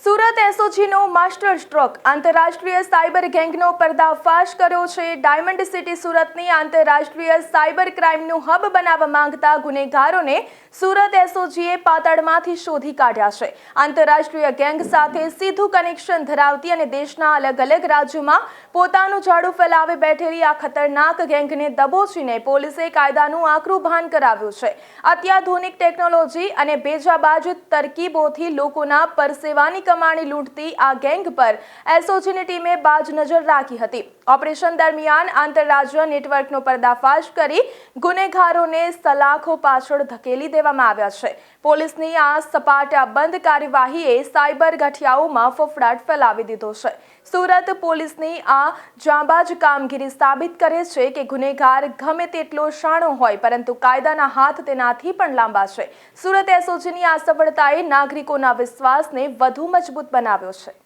Surat એસઓજીનો master stroke આંતરરાષ્ટ્રીય cyber ગેંગનો પર્દાફાશ કર્યો છે। ડાયમંડ સિટી સુરતની આંતરરાષ્ટ્રીય સાયબર ક્રાઇમનું હબ બનાવવા માંગતા ગુનેગારોને સુરત એસઓજીએ પાતાળમાંથી શોધી કાઢ્યા છે। આંતરરાષ્ટ્રીય ગેંગ સાથે સીધું કનેક્શન ધરાવતી અને દેશના અલગ અલગ રાજ્યોમાં પોતાનું જાડું ફેલાવી બેઠેલી આ ખતરનાક ગેંગને દબોચીને પોલીસે કાયદાનું આકરું ભાન કરાવ્યું છે। અત્યાધુનિક ટેકનોલોજી અને બેજાબાજ તરકીબોથી લોકોના પરસેવાની કમાણી લૂંટતી આ ગેંગ પર એસઓજીની ટીમે બાજ નજર રાખી હતી। ઓપરેશન દરમિયાન આંતરરાજ્ય નેટવર્કનો પર્દાફાશ કરી ગુનેગારોને સલાખો પાછળ ધકેલી દેવામાં આવ્યા છે। પોલીસની આ સપાટાબંધ કાર્યવાહીએ સાયબર ગઠિયાઓમાં ફફડાટ ફેલાવી દીધો છે। સુરત પોલીસની આ જાંબાજ કામગીરી સાબિત કરે છે કે ગુનેગાર ગમે તેટલો શાણો હોય પરંતુ કાયદાના હાથ તેનાથી પણ લાંબા છે। સુરત એસઓજીની આ સફળતાએ નાગરિકોના વિશ્વાસને વધુ મજબૂત બનાવ્યો છે।